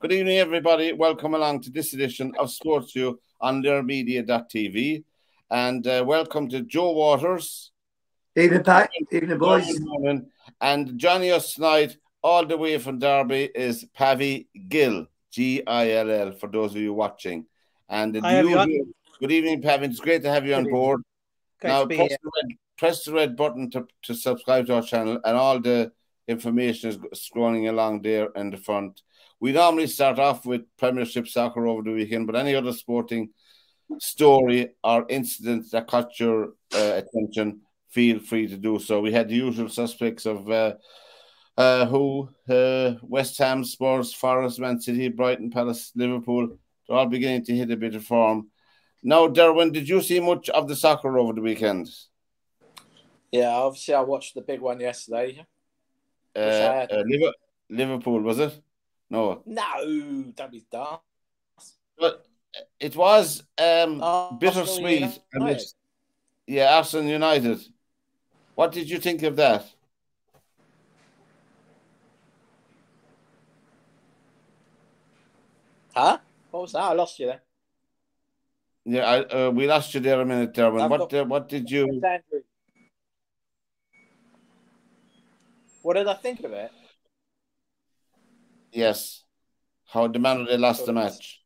Good evening, everybody. Welcome along to this edition of SportsView on learmedia.tv. And welcome to Joe Waters. Evening, Pat. Evening, boys. And joining us tonight, all the way from Derby, is Pavvy Gill, Gill, for those of you watching. And good evening, Pavvy. It's great to have you on board. Now, press the red button to subscribe to our channel, and all the information is scrolling along there in the front. We normally start off with Premiership soccer over the weekend, but any other sporting story or incident that caught your attention, feel free to do so. We had the usual suspects of West Ham, Spurs, Forest, Man City, Brighton, Palace, Liverpool. They're all beginning to hit a bit of form. Now, Derwynne, did you see much of the soccer over the weekend? Yeah, obviously I watched the big one yesterday. Liverpool, was it? No, don't be daft. But it was bittersweet. Arsenal United. What did you think of that? Huh? What was that? I lost you there. Yeah, we lost you there a minute, Derwynne. What did you... What did I think of it? Yes. How the manner they lost the match.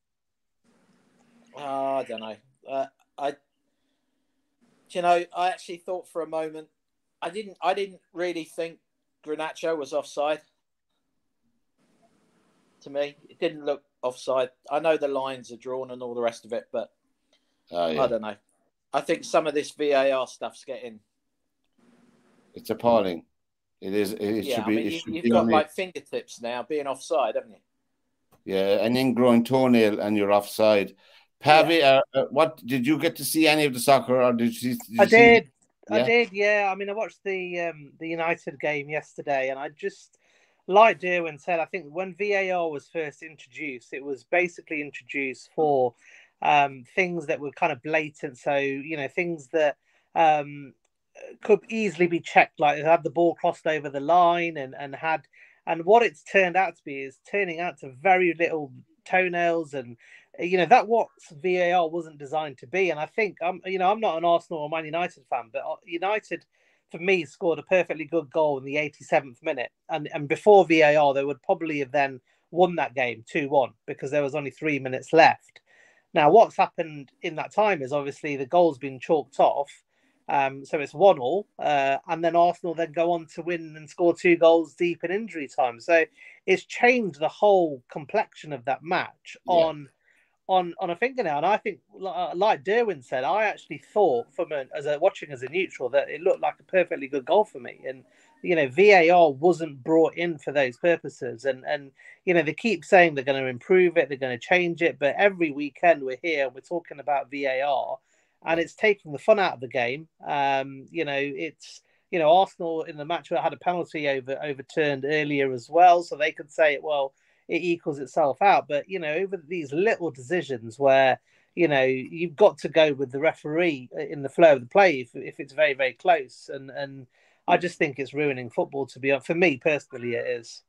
I don't know. I actually thought for a moment I didn't really think Garnacho was offside. To me, it didn't look offside. I know the lines are drawn and all the rest of it, but I don't know. I think some of this VAR stuff's getting... It's appalling. It is. You've got like fingertips now being offside, haven't you? Yeah, an ingrown toenail and you're offside. Pavvy, what did you get to see any of the soccer, or did you? I did. Yeah. I mean, I watched the United game yesterday, and I just, like Derwynne said, I think when VAR was first introduced, it was basically introduced for things that were kind of blatant. So things that could easily be checked, like it had the ball crossed over the line and what it's turned out to be is turning out to very little toenails, and that what VAR wasn't designed to be. And I think I'm not an Arsenal or Man United fan, but United for me scored a perfectly good goal in the 87th minute, and before VAR they would probably have then won that game 2-1 because there was only 3 minutes left. Now what's happened in that time is obviously the goal's been chalked off. So it's 1-1, and then Arsenal then go on to win and score 2 goals deep in injury time. So it's changed the whole complexion of that match on a fingernail. And I think, like Derwynne said, I actually thought watching as a neutral that it looked like a perfectly good goal for me. And VAR wasn't brought in for those purposes. And they keep saying they're going to improve it, they're going to change it, but every weekend we're talking about VAR. And it's taking the fun out of the game. Arsenal in the match had a penalty overturned earlier as well, so they could say, well, it equals itself out. But over these little decisions where you've got to go with the referee in the flow of the play if it's very, very close, and I just think it's ruining football. To be honest, for me personally, it is.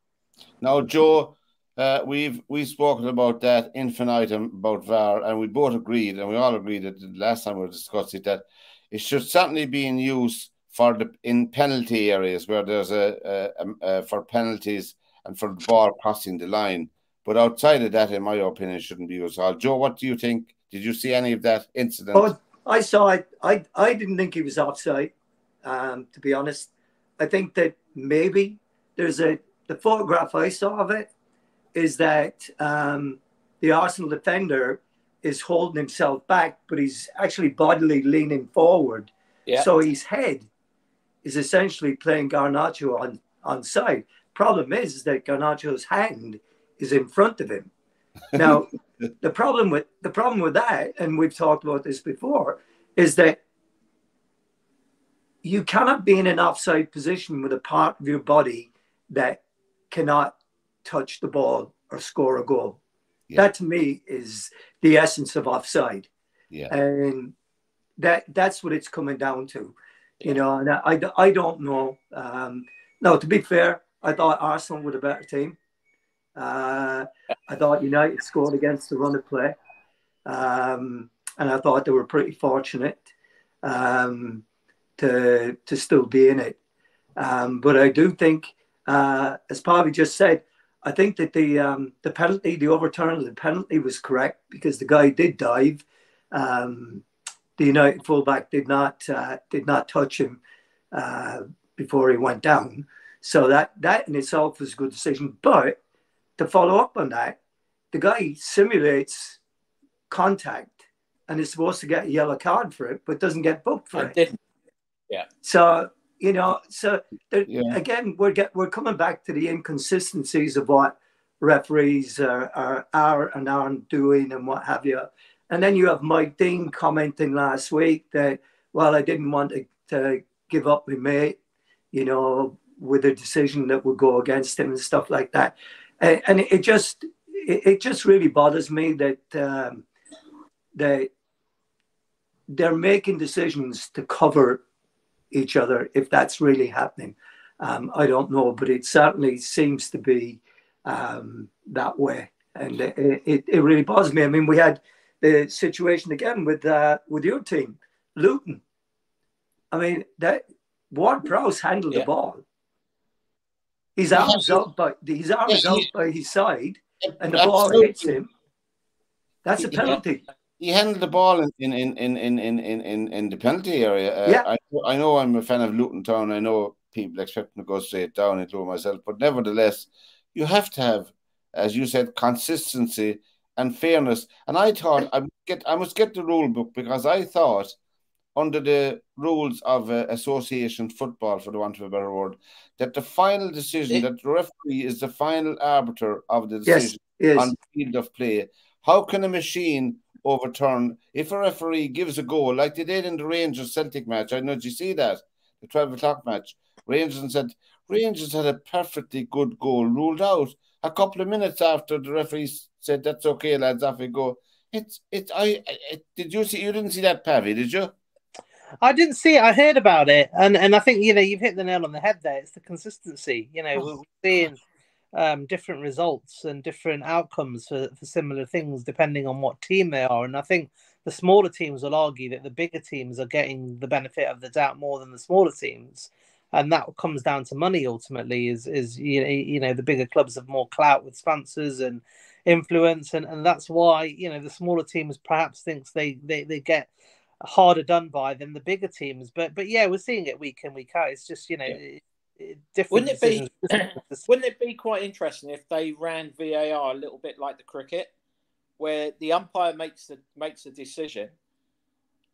Now, Joe. We've spoken about that infinitum about VAR, and we both agreed, and we all agreed that the last time we discussed it, that it should certainly be in use in penalty areas where there's for penalties and for the ball crossing the line. But outside of that, in my opinion, it shouldn't be used at all. Joe, what do you think? Did you see any of that incident? Oh, I saw it. I didn't think he was offside, to be honest. I think that maybe the photograph I saw of it is that the Arsenal defender is holding himself back, but he's actually bodily leaning forward. Yeah. So his head is essentially playing Garnacho on side. Problem is that Garnacho's hand is in front of him. Now, the problem with that, and we've talked about this before, is that you cannot be in an offside position with a part of your body that cannot touch the ball or score a goal. Yeah. That to me is the essence of offside. Yeah. And that's what it's coming down to, and I don't know. No, to be fair, I thought Arsenal were the better team. I thought United scored against the run of play. And I thought they were pretty fortunate to still be in it. But I do think, as Pavvy just said, I think that the penalty, the overturn of the penalty was correct because the guy did dive. The United fullback did not touch him before he went down. So that in itself was a good decision. But to follow up on that, the guy simulates contact and is supposed to get a yellow card for it, but doesn't get booked for it. Didn't. Yeah. So again, we're coming back to the inconsistencies of what referees are and aren't doing and what have you. And then you have Mike Dean commenting last week that, well, I didn't want to give up my mate, with a decision that would go against him and stuff like that. And it just really bothers me that they're making decisions to cover each other, if that's really happening. I don't know, but it certainly seems to be that way. And it really bothers me. I mean, we had the situation again with your team, Luton. I mean, that Ward-Prowse handled the ball. His arms out by his side, and the ball hits him. That's a penalty. He handled the ball in the penalty area. I know I'm a fan of Luton Town. I know people expect him to go straight down, including myself. But nevertheless, you have to have, as you said, consistency and fairness. And I thought I must get the rule book, because I thought under the rules of association football, for the want of a better word, that the final decision, that the referee is the final arbiter of the decision on the field of play. How can a machine overturn if a referee gives a goal like they did in the Rangers-Celtic match? I know, did you see that? The 12 o'clock match. Rangers had a perfectly good goal ruled out. A couple of minutes after, the referee said, "That's okay, lads, off we go." Did you see? You didn't see that, Pavvy, did you? I didn't see it. I heard about it, and I think you've hit the nail on the head there. It's the consistency. We're seeing different results and different outcomes for similar things depending on what team they are. And I think the smaller teams will argue that the bigger teams are getting the benefit of the doubt more than the smaller teams, and that comes down to money ultimately. Is the bigger clubs have more clout with sponsors and influence, and that's why the smaller teams perhaps thinks they get harder done by than the bigger teams. But yeah, we're seeing it week in, week out. It's just different. Wouldn't it be quite interesting if they ran VAR a little bit like the cricket, where the umpire makes a decision,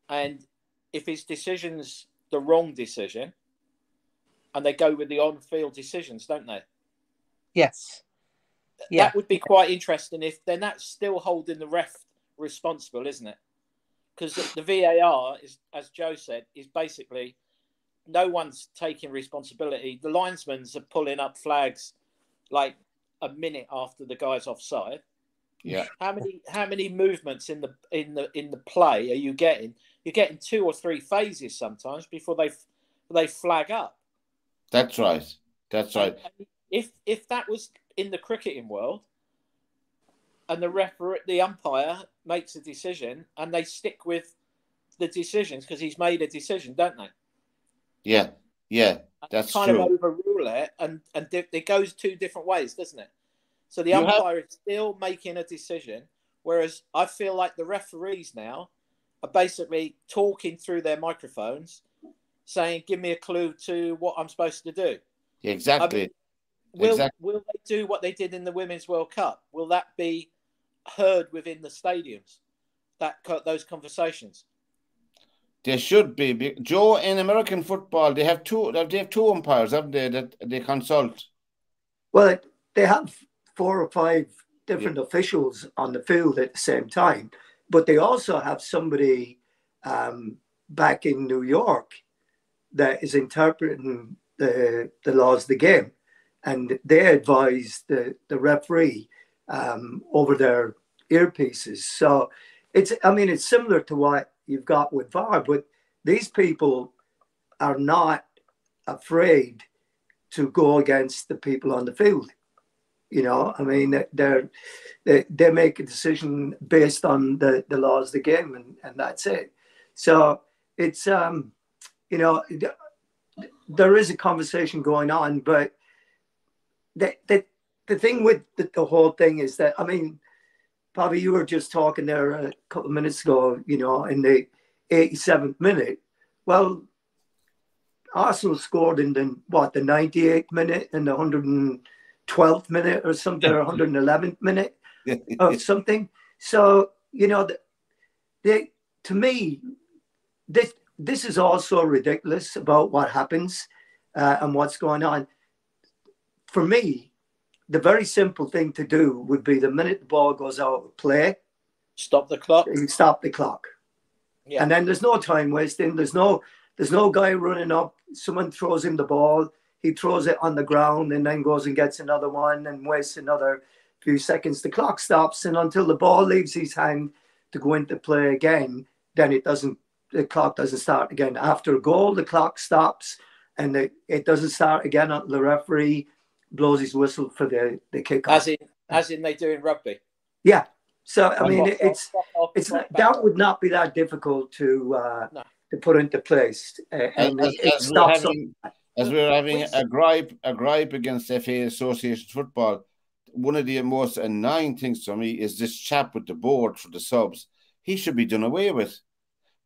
and if his decision's the wrong decision, and they go with the on-field decisions, don't they? Yes. Yeah. That would be quite interesting. If then that's still holding the ref responsible, isn't it? Because the VAR is, as Joe said, is basically no one's taking responsibility. The linesmen are pulling up flags like a minute after the guy's offside. Yeah. How many movements in the play are you getting? You're getting 2 or 3 phases sometimes before they flag up. That's right. That's right. And if that was in the cricketing world, and the umpire makes a decision, and they stick with the decisions because he's made a decision, don't they? Yeah, that's kind true. of overrule it, and it goes 2 different ways, doesn't it? So the umpire is still making a decision, whereas I feel like the referees now are basically talking through their microphones, saying, "Give me a clue to what I'm supposed to do." Exactly. Will they do what they did in the Women's World Cup? Will that be heard within the stadiums? Those conversations. There should be. Joe, in American football, they have two umpires, haven't they, that they consult? Well, they have 4 or 5 different officials on the field at the same time, but they also have somebody back in New York that is interpreting the laws of the game, and they advise the referee over their earpieces. So it's similar to what you've got with VAR, but these people are not afraid to go against the people on the field. You know, I mean, they make a decision based on the laws of the game, and that's it. So it's you know, there is a conversation going on, but the thing with the whole thing is that, I mean, Pavvy, you were just talking there a couple of minutes ago, you know, in the 87th minute. Well, Arsenal scored in the 98th minute and the 112th minute or something, or 111th minute or something. So, you know, to me, this is also ridiculous about what happens and what's going on. For me, the very simple thing to do would be the minute the ball goes out of play, stop the clock. You stop the clock. Yeah. And then there's no time wasting. There's no guy running up. Someone throws him the ball. He throws it on the ground and then goes and gets another one and wastes another few seconds. The clock stops, and until the ball leaves his hand to go into play again, then the clock doesn't start again. After a goal, the clock stops, and it doesn't start again until the referee blows his whistle for the kickoff. As in they do in rugby. Yeah. So I mean, it's not, that would not be that difficult to put into place. And it stops. As we're having a gripe against FA Association football, one of the most annoying things for me is this chap with the board for the subs. He should be done away with,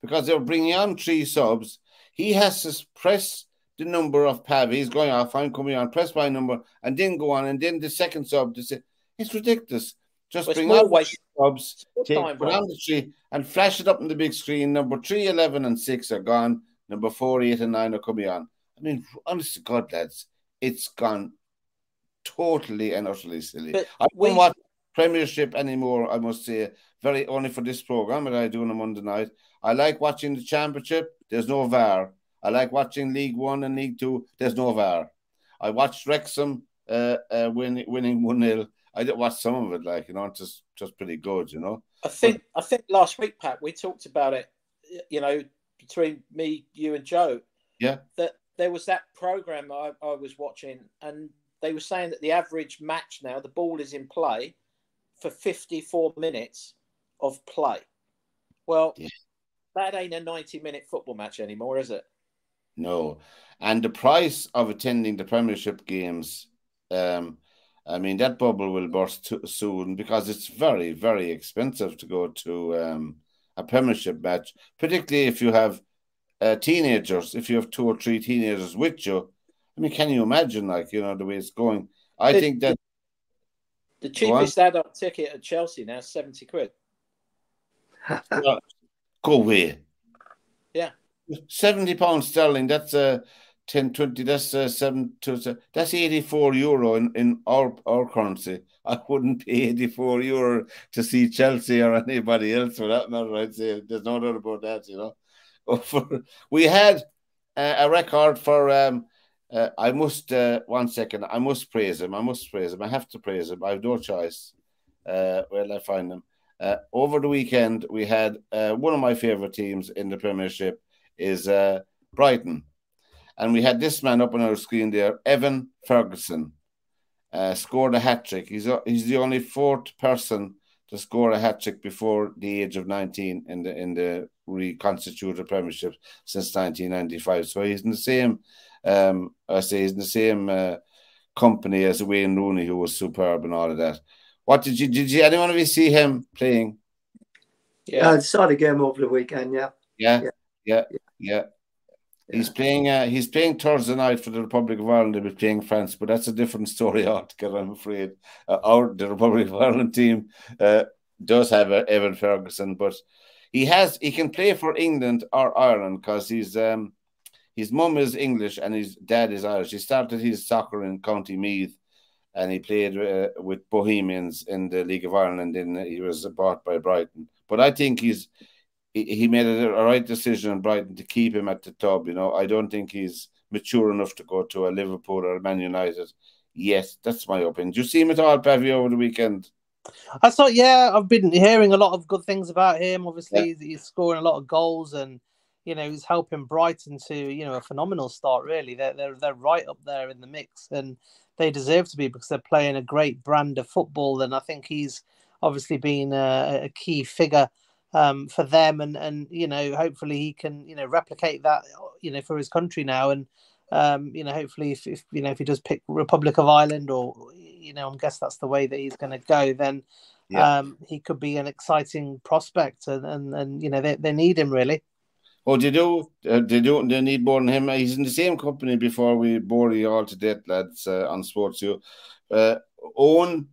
because they're bringing on 3 subs. He has to press the number of Pavvy. He's going off, I'm coming on, press my number, and then go on, and then the second sub to say, it's ridiculous. Just bring on the subs, put on the 3, and flash it up on the big screen. Number 3, 11, and 6 are gone. Number 4, 8, and 9 are coming on. I mean, honest to God, lads, it's gone totally and utterly silly. I don't watch Premiership anymore, I must say, only for this program that I do on a Monday night. I like watching the Championship. There's no VAR. I like watching League 1 and League 2. There's no VAR. I watched Wrexham winning 1-0. I did watch some of it, like, you know, it's just pretty good, you know. I think last week, Pat, we talked about it, you know, between me, you, and Joe. Yeah. That there was that program I was watching, and they were saying that the average match now, the ball is in play for 54 minutes of play. Well, that ain't a 90-minute football match anymore, is it? No. And the price of attending the Premiership games, I mean, that bubble will burst soon, because it's very, very expensive to go to a Premiership match, particularly if you have teenagers, if you have 2 or 3 teenagers with you. I mean, can you imagine, like, you know, the way it's going? I think that the cheapest adult ticket at Chelsea now is 70 quid. Go away. Yeah. £70 sterling, that's 10, 20, that's 7 to that's €84 in our currency. I wouldn't pay €84 to see Chelsea or anybody else for that matter. I'd say there's no doubt about that, you know. We had a record for I must 1 second. I must praise him. I have to praise him. I have no choice. Where'll I find him? Over the weekend, we had one of my favourite teams in the Premiership is Brighton. And we had this man up on our screen there, Evan Ferguson, scored a hat-trick. He's the only 4th person to score a hat-trick before the age of 19 in the reconstituted Premiership since 1995. So he's in the same, he's in the same company as Wayne Rooney, who was superb and all of that. What did you anyone of you see him playing? Yeah, I saw the game over the weekend. Yeah. He's playing Thursday night for the Republic of Ireland. They'll be playing France, but that's a different story altogether, I'm afraid. The Republic of Ireland team does have Evan Ferguson, but he can play for England or Ireland, because his mum is English and his dad is Irish. He started his soccer in County Meath, and he played with Bohemians in the League of Ireland, and then he was bought by Brighton. But I think he made a right decision in Brighton to keep him at the top. You know, I don't think he's mature enough to go to a Liverpool or a Man United yet. That's my opinion. Did you see him at all, Pavvy, over the weekend? I thought, I've been hearing a lot of good things about him. Obviously, he's scoring a lot of goals, and you know, he's helping Brighton to, you know, a phenomenal start. Really, they're right up there in the mix, and they deserve to be, because they're playing a great brand of football. And I think he's obviously been a key figure for them, and hopefully he can replicate that for his country now. And hopefully if he does pick Republic of Ireland, or I guess that's the way that he's going to go, then he could be an exciting prospect, and they need him really. Oh, they do. They need more than him. He's in the same company before we bore you all to death, lads, on SportsView.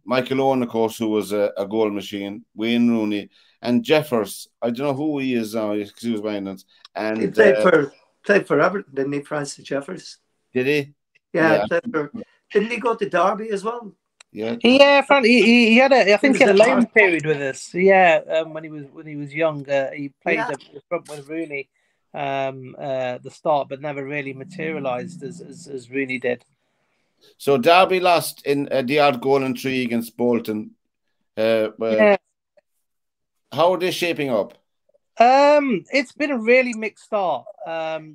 Michael Owen, of course, who was a goal machine. Wayne Rooney and Jeffers. I don't know who he is now because he was Wayne's. And he played for Everton, didn't he, Francis Jeffers? Did he? Yeah. Didn't he go to Derby as well? Yeah, frankly, he had I think he had a loan period with us. Yeah, when he was young, he played the front with Rooney the start, but never really materialised as Rooney did. So Derby lost in the odd goal and 3 against Bolton. How are they shaping up? It's been a really mixed start.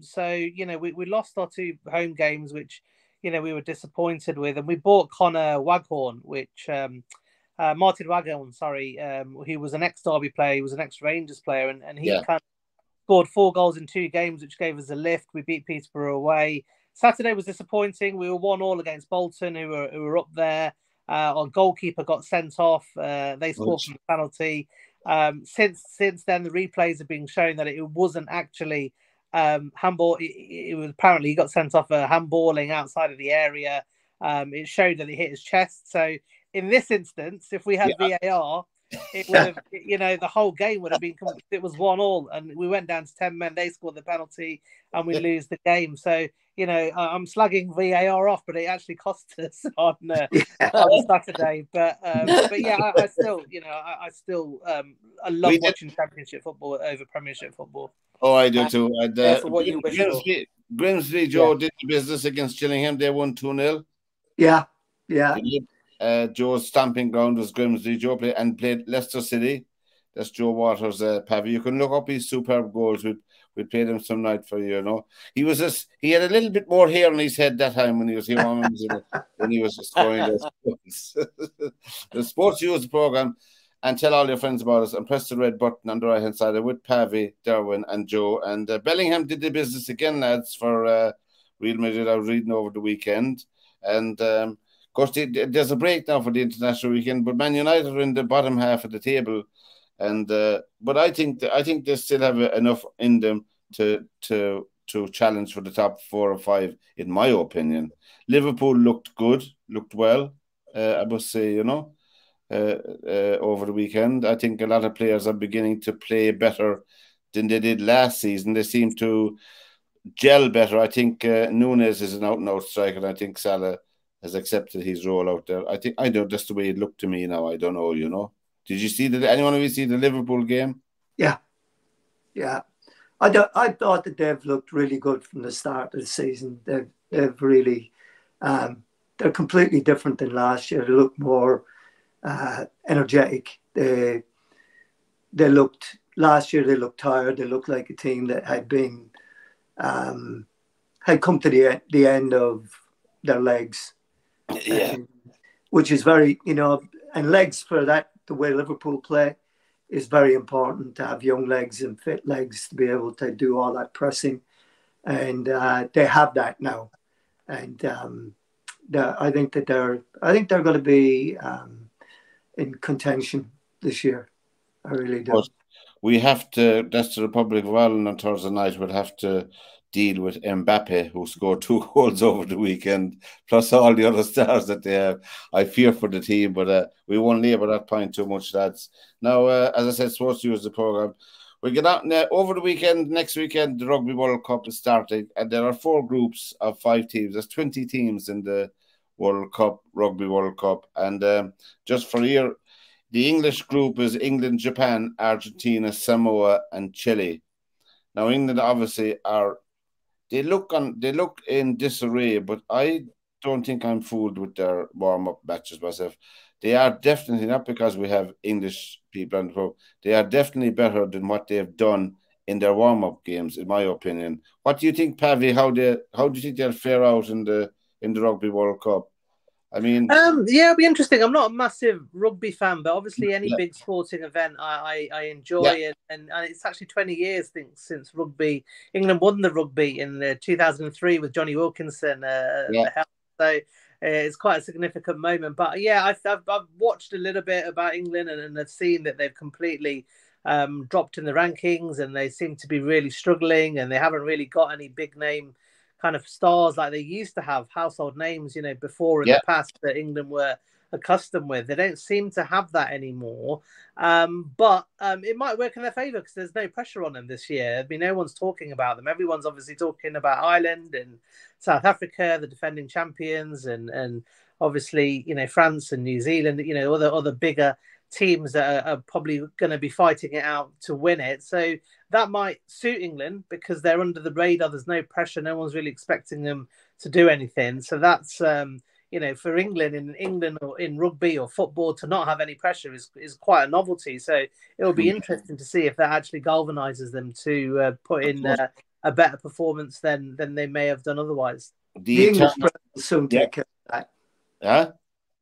So we lost our 2 home games, which we were disappointed with, and we bought Connor Waghorn, which Martin Waghorn, sorry, he was an ex-Derby player, he was an ex-Rangers player, and he kind of scored 4 goals in 2 games, which gave us a lift. We beat Peterborough away. Saturday was disappointing. We were 1-1 against Bolton, who were up there. Our goalkeeper got sent off. They scored from the penalty. Since then, the replays have been showing that it wasn't actually handball. It was apparently he got sent off a handballing outside of the area. It showed that he hit his chest. So in this instance, if we had VAR, it would have, the whole game would have been. It was 1-1, and we went down to 10 men. They scored the penalty, and we lose the game. So I'm slagging VAR off, but it actually cost us on Saturday. But yeah, I still I love watching Championship football over Premiership football. Oh, I do too. And, what you wish for. Grimsby Joe did the business against Gillingham. They won 2-0. Yeah. Joe's stamping ground was Grimsby. Joe played Leicester City. That's Joe Waters' Pavvy. You can look up his superb goals. We played him some night for you. He had a little bit more hair on his head that time when he was here. When he was scoring those goals. The SportsView is the program. And tell all your friends about us, and press the red button on the right-hand side with Pavvy, Derwynne, and Joe. And Bellingham did the business again, lads, for Real Madrid. I was reading over the weekend. And, of course, there's a break now for the international weekend, but Man United are in the bottom half of the table. And but I think they still have enough in them to challenge for the top 4 or 5, in my opinion. Liverpool looked good, looked well, I must say, over the weekend. I think a lot of players are beginning to play better than they did last season. They seem to gel better. I think Nunes is an out-and-out striker, and I think Salah has accepted his role out there. I know that's the way it looked to me now. I don't know, Did you see anyone of you see the Liverpool game? Yeah. I thought that they've looked really good from the start of the season. They've really they're completely different than last year. They look more energetic. They looked last year. They looked tired. They looked like a team that had been had come to the end of their legs. Yeah, which is very and legs for that. The way Liverpool play is very important, to have young legs and fit legs to be able to do all that pressing, and they have that now. And I think they're going to be in contention this year. I really do. But we have to. That's the Republic of Ireland on Thursday night. We'll have to deal with Mbappe, who scored 2 goals over the weekend, plus all the other stars that they have. I fear for the team, but we won't labour that point too much, lads. Now, as I said, SportsView is the programme. We get out over the weekend. Next weekend, the Rugby World Cup is starting, and there are 4 groups of 5 teams. There's 20 teams in the Rugby World Cup. And just for here, the English group is England, Japan, Argentina, Samoa, and Chile. Now, England obviously They look in disarray, but I don't think I'm fooled with their warm-up matches myself. They are definitely, not because we have English people on the program, they are definitely better than what they have done in their warm-up games, in my opinion. What do you think, Pavvy? How do you think they'll fare out in the Rugby World Cup? I mean, yeah, it'll be interesting. I'm not a massive rugby fan, but obviously any big sporting event I enjoy, and it's actually 20 years since rugby. England won the rugby in 2003 with Johnny Wilkinson. So it's quite a significant moment. But yeah, I've watched a little bit about England and I've seen that they've completely dropped in the rankings and they seem to be really struggling and they haven't really got any big name kind of stars like they used to have, household names, before in the past that England were accustomed with. They don't seem to have that anymore. But it might work in their favour because there's no pressure on them this year. I mean, no one's talking about them. Everyone's obviously talking about Ireland and South Africa, the defending champions, and obviously, France and New Zealand, other bigger teams that are probably going to be fighting it out to win it. So that might suit England because they're under the radar. There's no pressure. No one's really expecting them to do anything. So that's, for England, in England or in rugby or football, to not have any pressure is quite a novelty. So it'll be interesting to see if that actually galvanizes them to put in a better performance than they may have done otherwise. The English press will soon take care of that. Huh?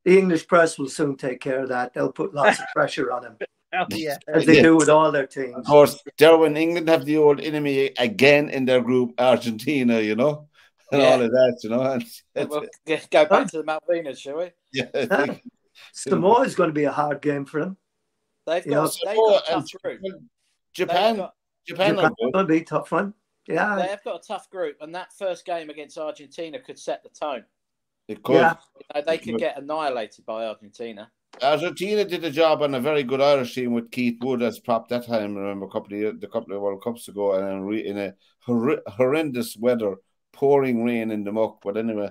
The English press will soon take care of that. They'll put lots of pressure on them. As they Yeah. do with all their teams. Of course, Derwynne, England have the old enemy again in their group, Argentina, and all of that, And we'll go back to the Malvinas, shall we? Yeah. Samoa is going to be a hard game for them. They've got a tough group. Japan going to be a tough one. Yeah. They've got a tough group, and that first game against Argentina could set the tone. It could. Yeah. They could get annihilated by Argentina. Argentina did a job on a very good Irish team with Keith Wood as prop that time. I remember a couple of World Cups ago, and in a horrendous weather, pouring rain in the muck. But anyway,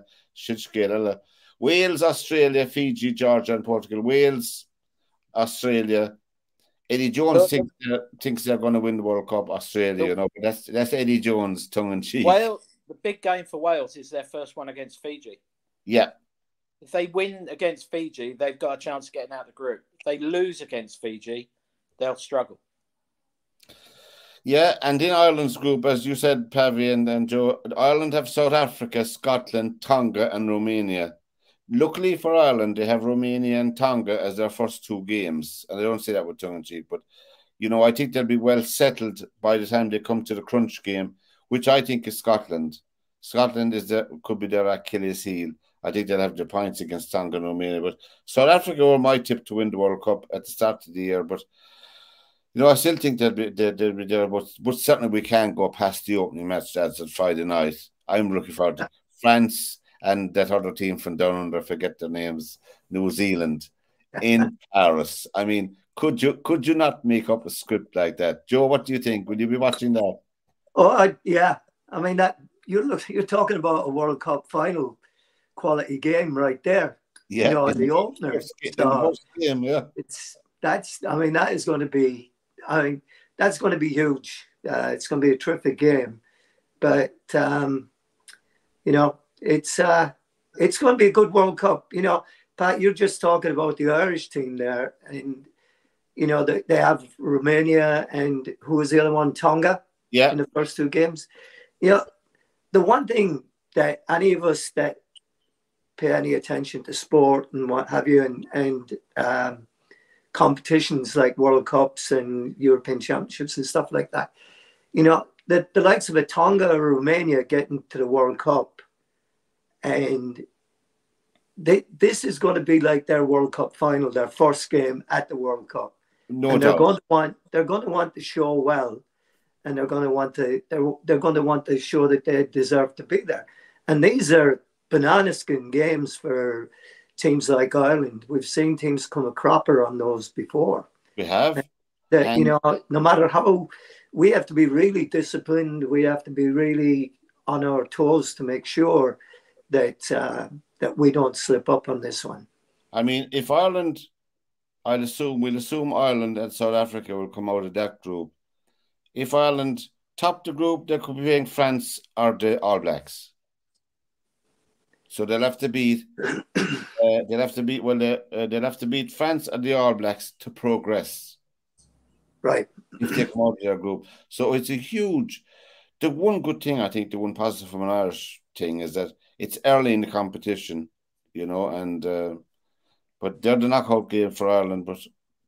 Wales, Australia, Fiji, Georgia, and Portugal. Wales, Australia. Eddie Jones thinks they're going to win the World Cup. Australia, but that's Eddie Jones, tongue in cheek. Wales, the big game for Wales is their first one against Fiji. Yeah. If they win against Fiji, they've got a chance of getting out of the group. If they lose against Fiji, they'll struggle. Yeah, and in Ireland's group, as you said, Pavvy and Joe, Ireland have South Africa, Scotland, Tonga, and Romania. Luckily for Ireland, they have Romania and Tonga as their first two games. And I don't say that with tongue in cheek, but, I think they'll be well settled by the time they come to the crunch game, which I think is Scotland. Scotland could be their Achilles heel. I think they'll have the points against Tonga and Romania. But South Africa were my tip to win the World Cup at the start of the year. But, I still think they'll be there. But certainly we can't go past the opening match. That's on Friday night. I'm looking forward to France and that other team from down under, I forget their names, New Zealand, in Paris. I mean, could you not make up a script like that? Joe, what do you think? Will you be watching that? Oh, yeah. I mean, that you're talking about a World Cup final quality game right there. Yeah, the opener. Game, yeah. That is going to be. That's going to be huge. It's going to be a terrific game, but it's going to be a good World Cup. Pat, you're just talking about the Irish team there, and they have Romania and who was the other one, Tonga. Yeah. In the first two games. The one thing that any of us that pay any attention to sport and what have you, and competitions like World Cups and European Championships and stuff like that, the likes of a Tonga or Romania getting to the World Cup, and this is going to be like their World Cup final, their first game at the World Cup. No and doubt. They're going to want to show well, and they're going to want to show that they deserve to be there. And these are banana skin games for teams like Ireland. We've seen teams come a cropper on those before. We have. No matter how, we have to be really disciplined. We have to be really on our toes to make sure that we don't slip up on this one. I mean, if Ireland, we'll assume Ireland and South Africa will come out of that group. If Ireland top the group, they could be playing France or the All Blacks. So they'll have to beat. They'll have to beat France or the All Blacks to progress. Right. If they come out of their group, so it's a huge. The one good thing, I think, the one positive from an Irish thing is that it's early in the competition. you know, and but they're the knockout game for Ireland, but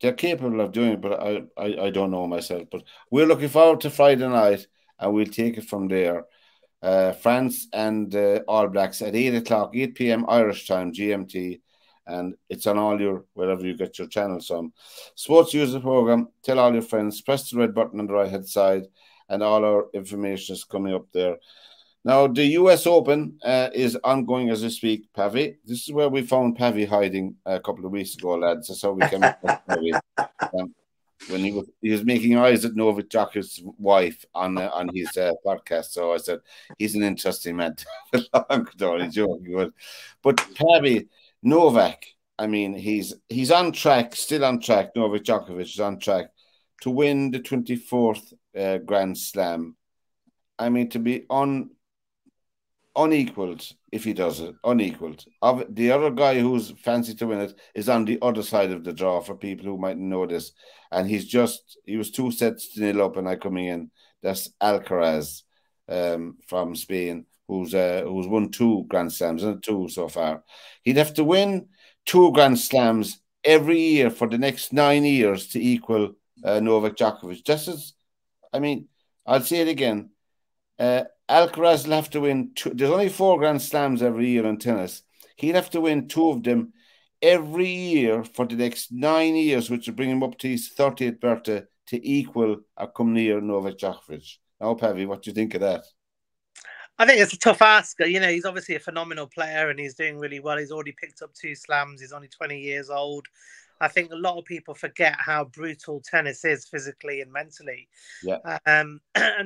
they're capable of doing it, but I don't know myself. But we're looking forward to Friday night, and we'll take it from there. France and All Blacks at 8 o'clock, 8 p.m. Irish time, GMT, and it's on all your, wherever you get your channels from. Sports User Program, tell all your friends, press the red button on the right-hand side, and all our information is coming up there. Now, the US Open is ongoing as we speak, Pavvy. This is where we found Pavvy hiding a couple of weeks ago, lads. That's how we came across Pavvy. When he was making eyes at Novak Djokovic's wife on his podcast. So I said, he's an interesting man. I'm only joking. But Pavvy, Novak, I mean, he's on track, still on track. Novak Djokovic is on track to win the 24th Grand Slam. I mean, to be unequaled if he does it, unequaled. The other guy who's fancy to win it is on the other side of the draw for people who mightn't know this. And he was 2-0 up and I coming in. That's Alcaraz from Spain, who's won 2 Grand Slams, and 2 so far. He'd have to win 2 Grand Slams every year for the next 9 years to equal Novak Djokovic. I'll say it again. Alcaraz will have to win 2. There's only 4 Grand Slams every year in tennis. He'd have to win 2 of them every year for the next 9 years, which will bring him up to his 30th birthday to equal or come near Novak Djokovic. Now, Pavvy, what do you think of that? I think it's a tough ask. You know, he's obviously a phenomenal player and he's doing really well. He's already picked up 2 slams. He's only 20 years old. I think a lot of people forget how brutal tennis is physically and mentally. Yeah. And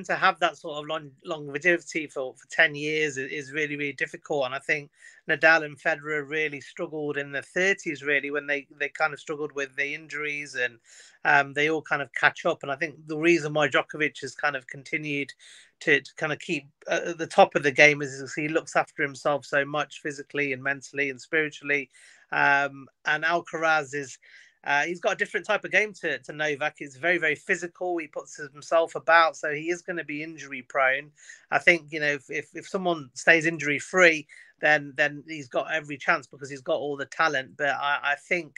to have that sort of longevity for 10 years is really, really difficult. And I think Nadal and Federer really struggled in their 30s, really, when they kind of struggled with the injuries and they all kind of catch up. And I think the reason why Djokovic has kind of continued to kind of keep at the top of the game is he looks after himself so much physically and mentally and spiritually. And Alcaraz is he's got a different type of game to Novak. He's very, very physical. He puts himself about, so he is going to be injury prone. I think, you know, if someone stays injury free, then he's got every chance because he's got all the talent. But I think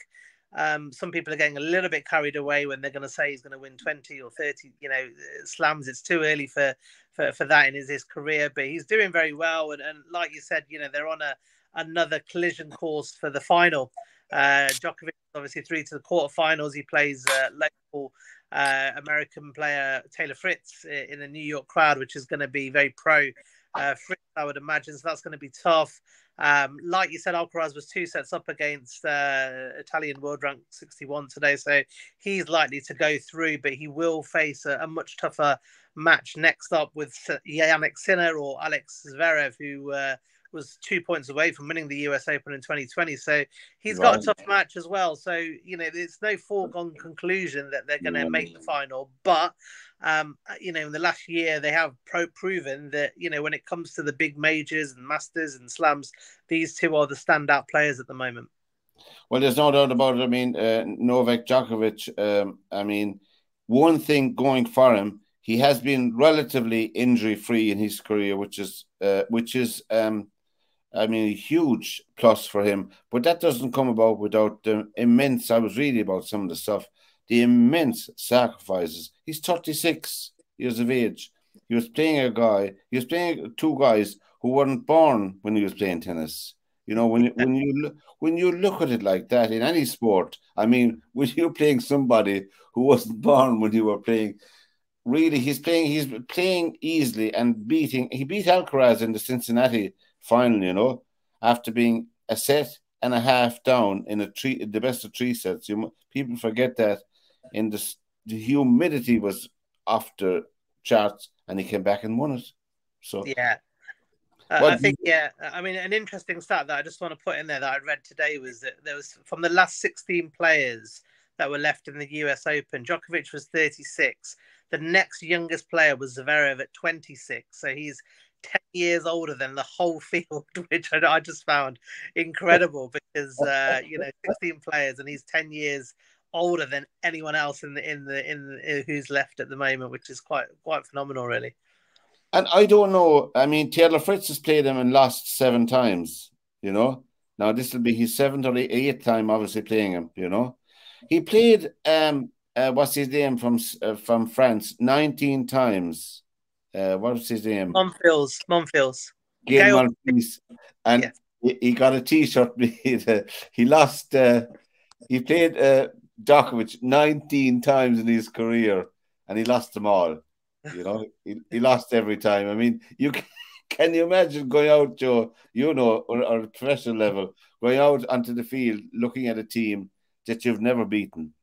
some people are getting a little bit carried away when they're going to say he's going to win 20 or 30, you know, slams. It's too early for that in his career, but he's doing very well. And like you said, you know, they're on another collision course for the final. Djokovic is obviously through to the quarterfinals. He plays local American player Taylor Fritz in the New York crowd, which is going to be very pro Fritz, I would imagine. So that's going to be tough. Like you said, Alcaraz was 2 sets up against Italian world rank 61 today, so he's likely to go through, but he will face a much tougher match next up with Jannik Sinner or Alex Zverev, who was 2 points away from winning the US Open in 2020. So he's got a tough match as well. So, you know, it's no foregone conclusion that they're going to make the final. But, you know, in the last year, they have proven that, you know, when it comes to the big majors and Masters and Slams, these two are the standout players at the moment. Well, there's no doubt about it. I mean, Novak Djokovic, I mean, one thing going for him, he has been relatively injury-free in his career, which is I mean, a huge plus for him. But that doesn't come about without the immense, I was reading about some of the stuff, the immense sacrifices. He's 36 years of age. He was playing 2 guys who weren't born when he was playing tennis. You know, when you look at it like that in any sport, I mean, when you're playing somebody who wasn't born when you were playing, really, he's playing easily and he beat Alcaraz in the Cincinnati final, you know, after being a set and a half down in the best of 3 sets. People forget that the humidity was off the charts and he came back and won it. So yeah. I think, I mean, an interesting stat that I just want to put in there that I read today was that there was, from the last 16 players that were left in the US Open, Djokovic was 36. The next youngest player was Zverev at 26. So he's 10 years older than the whole field, which I just found incredible because, you know, 16 players and he's 10 years older than anyone else in who's left at the moment, which is quite phenomenal, really. And I don't know. I mean, Taylor Fritz has played him and lost 7 times, you know. Now, this will be his 7th or 8th time, obviously, playing him, you know. He played, what's his name from France, 19 times. What was his name? Monfils. Gail Monfils. And he got a T-shirt made. He lost, he played Djokovic 19 times in his career, and he lost them all. You know, he lost every time. I mean, can you imagine going out, Joe, you know, or at professional level, going out onto the field, looking at a team that you've never beaten?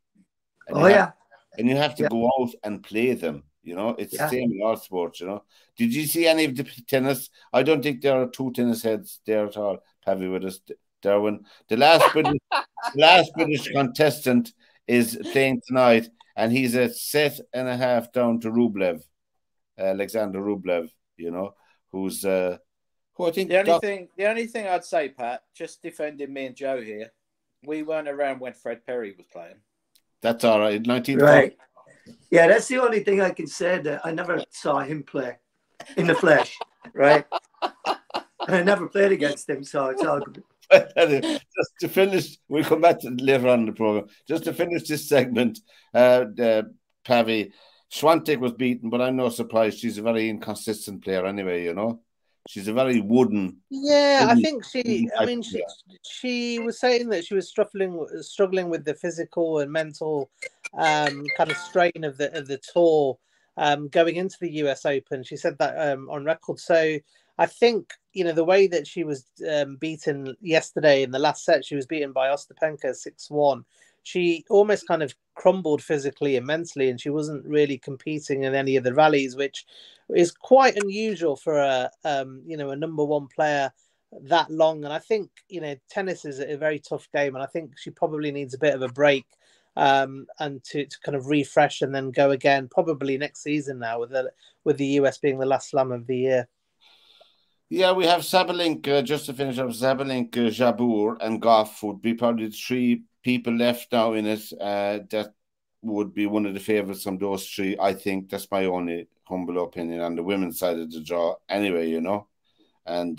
And and you have to go out and play them. You know, it's the same in all sports, you know. Did you see any of the tennis? I don't think there are 2 tennis heads there at all, Pavvy, with us, Derwynne. The last British contestant is playing tonight, and he's a set and a half down to Rublev, Alexander Rublev, you know, who I think... The only thing I'd say, Pat, just defending me and Joe here, we weren't around when Fred Perry was playing. That's all right. 1940. Right. Yeah, that's the only thing I can say, that I never saw him play in the flesh, right? And I never played against him, so it's all good. Just to finish, we'll come back to later on in the program. Just to finish this segment, Pavvy, Swiatek was beaten, but I'm no surprised. She's a very inconsistent player anyway, you know. She's a very wooden. Yeah, I think she. I mean, she was saying that she was struggling with the physical and mental kind of strain of the tour going into the US Open. She said that on record. So I think, you know, the way that she was beaten yesterday in the last set, she was beaten by Ostapenko 6-1. She almost kind of crumbled physically and mentally, and she wasn't really competing in any of the rallies, which is quite unusual for a number 1 player that long. And I think, you know, tennis is a very tough game, and I think she probably needs a bit of a break and to kind of refresh and then go again, probably next season now, with the US being the last slam of the year. Yeah, we have Sabalenka, just to finish up, Sabalenka, Jabeur, and Goff would be probably the 3 people left now in it. That would be one of the favourites from those 3. I think that's my only humble opinion on the women's side of the draw. Anyway, you know, and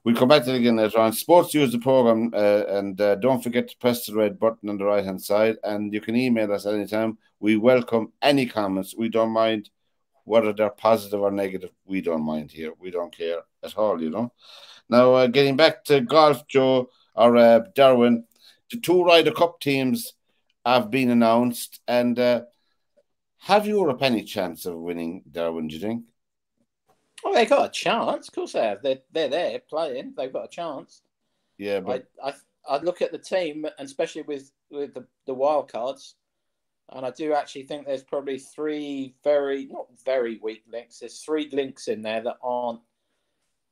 we'll come back to it again later on. SportsView is the program, and don't forget to press the red button on the right-hand side, and you can email us anytime. We welcome any comments. We don't mind whether they're positive or negative. We don't mind here. We don't care at all, you know. Now, getting back to golf, Joe, or Derwynne, the 2 Ryder Cup teams have been announced, and have Europe any chance of winning, Derwynne, do you think? Oh, they got a chance. Of course they have. They're there playing. They've got a chance. Yeah, but I look at the team, and especially with the wild cards, and I do actually think there's probably 3 not very weak links. There's 3 links in there that aren't,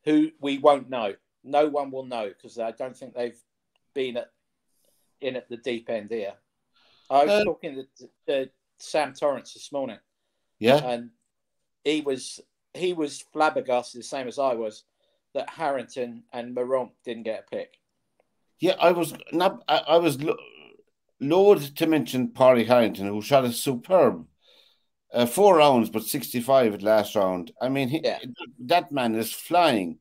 who we won't know. No one will know, because I don't think they've been in at the deep end here. I was talking to Sam Torrance this morning. Yeah. And he was flabbergasted, the same as I was, that Harrington and Morant didn't get a pick. Yeah, I was loath to mention Paulie Harrington, who shot a superb 4 rounds, but 65 at last round. I mean, that man is flying.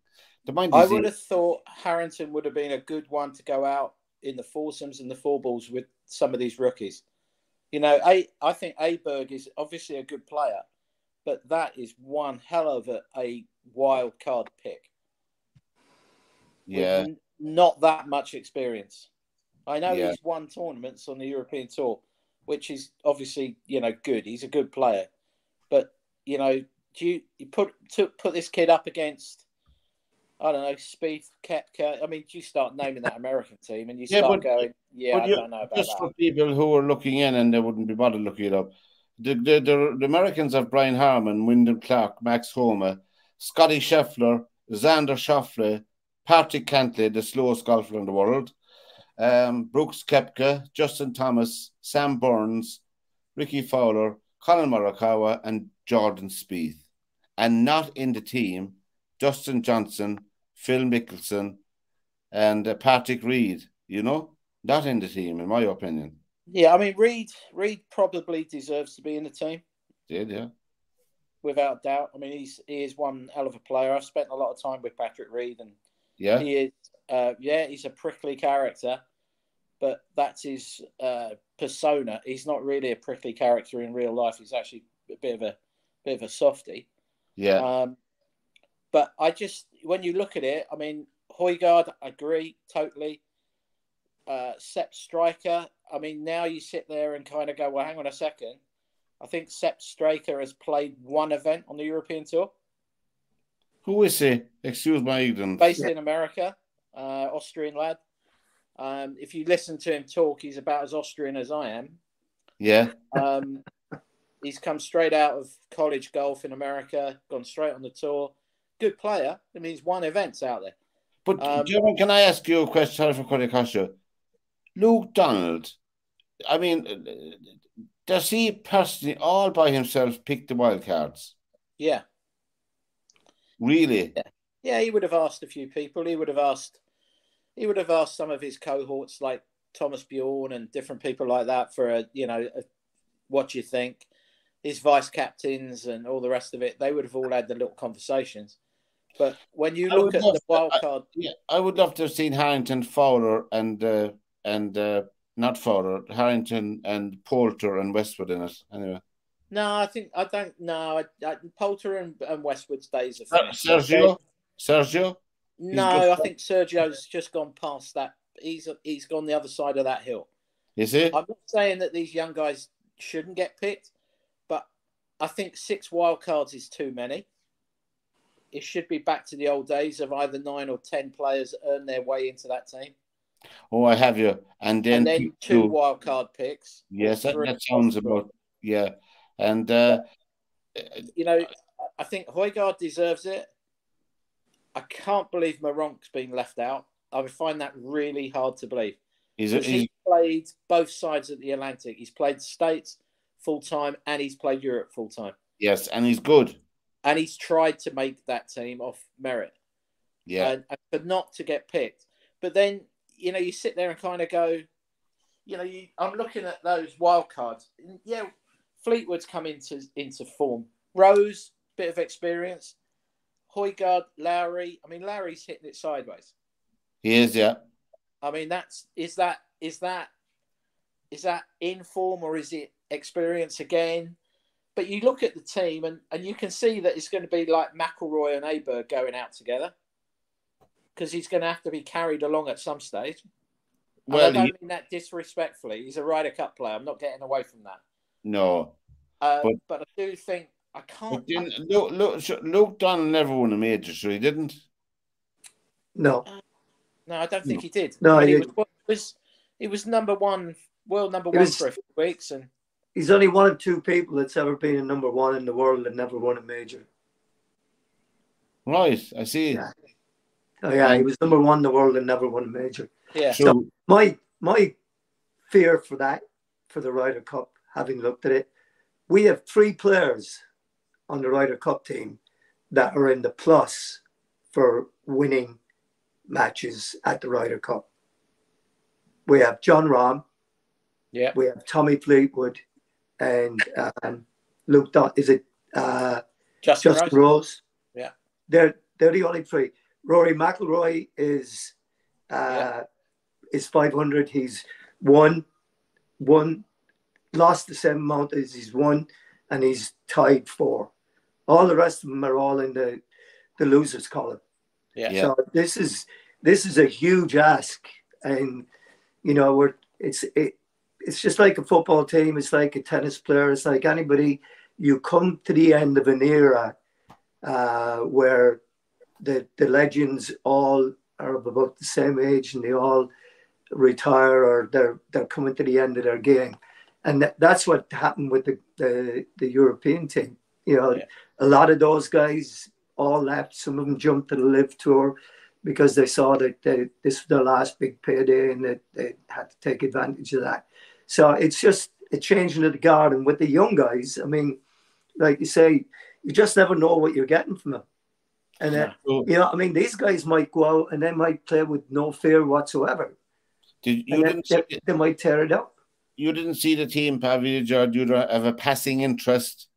I would have thought Harrington would have been a good one to go out in the foursomes and the 4-balls with some of these rookies. You know, I think Aberg is obviously a good player, but that is one hell of a wild card pick. Yeah. With not that much experience. I know he's won tournaments on the European Tour, which is obviously, you know, good. He's a good player. But, you know, do you put this kid up against, I don't know, Spieth, Koepka? I mean, do you start naming that American team and you start going, I don't know about just that. For people who are looking in and they wouldn't be bothered looking it up, the Americans have Brian Harman, Wyndham Clark, Max Homa, Scotty Scheffler, Xander Schauffele, Patrick Cantlay, the slowest golfer in the world, Brooks Koepka, Justin Thomas, Sam Burns, Ricky Fowler, Colin Morikawa, and Jordan Spieth. And not in the team, Dustin Johnson, Phil Mickelson, and Patrick Reed, you know? Not in the team, in my opinion. Yeah, I mean, Reed probably deserves to be in the team. Did, yeah. Without doubt. I mean, he is one hell of a player. I've spent a lot of time with Patrick Reed, and Yeah. He is. He's a prickly character, but that's his persona. He's not really a prickly character in real life. He's actually a bit of a softie. Yeah. But when you look at it, I mean, Højgaard, I agree totally. Sepp Striker. I mean, now you sit there and kind of go, well, hang on a second. I think Sepp Striker has played one event on the European Tour. Who is he? Excuse my ignorance. Based in America, Austrian lad. If you listen to him talk, he's about as Austrian as I am. Yeah. He's come straight out of college golf in America, gone straight on the tour. Good player. I mean, he's won events out there. But, Derwynne, can I ask you a question? Sorry for cutting across you. Luke Donald, I mean, does he personally, all by himself, pick the wild cards? Yeah. Really? Yeah, he would have asked a few people. He would have asked some of his cohorts, like Thomas Bjorn and different people like that, for what you think. His vice captains and all the rest of it, they would have all had the little conversations. But when you look at the wild card, I would love to have seen Harrington, Fowler, and not Fowler, Harrington and Poulter and Westwood in it. Anyway. No, I don't know. Poulter and Westwood's days are finished. Sergio? No, I think Sergio's just gone past that. He's gone the other side of that hill. Is he? I'm not saying that these young guys shouldn't get picked, but I think 6 wild cards is too many. It should be back to the old days of either 9 or 10 players earn their way into that team. Oh, I have you. And then 2 wild card picks. Yes, that sounds about, yeah. And, I think Højgaard deserves it. I can't believe Maronk's been left out. I would find that really hard to believe. He's played both sides of the Atlantic. He's played States full-time and he's played Europe full-time. Yes, and he's good. And he's tried to make that team off merit. Yeah. And for not to get picked. But then, you sit there and kind of go, I'm looking at those wild cards. Yeah, Fleetwood's come into form. Rose, bit of experience. Højgaard, Lowry. I mean, Lowry's hitting it sideways. He is, yeah. I mean, is that in form or is it experience again? But you look at the team and you can see that it's going to be like McIlroy and Aberg going out together because he's going to have to be carried along at some stage. Well, I don't mean that disrespectfully. He's a Ryder Cup player. I'm not getting away from that. No. But I do think I can't. Luke Donald never won a major, so he didn't. No. No, I don't think he did. No, he was number one, world number one for a few weeks, and he's only one of 2 people that's ever been a number 1 in the world and never won a major. Right, I see. Yeah. Oh yeah, he was number 1 in the world and never won a major. Yeah. So my fear for the Ryder Cup, having looked at it, we have 3 players on the Ryder Cup team that are in the plus for winning matches at the Ryder Cup. We have Jon Rahm. Yeah. We have Tommy Fleetwood and Luke Is it Justin Rose? Yeah. They're the only 3. Rory McIlroy is 500. He's won, lost the same amount as he's won, and he's tied 4. All the rest of them are all in the losers column. Yeah. So this is a huge ask, and it's just like a football team. It's like a tennis player. It's like anybody. You come to the end of an era where the legends all are of about the same age and they all retire or they're coming to the end of their game, and that's what happened with the European team. A lot of those guys all left. Some of them jumped to the Live Tour because they saw that this was their last big payday and that they had to take advantage of that. So it's just a changing of the guard. And with the young guys, I mean, like you say, you just never know what you're getting from them. And, these guys might go out and they might play with no fear whatsoever. They might tear it up. You didn't see the team, Pavvy, did you have a passing interest?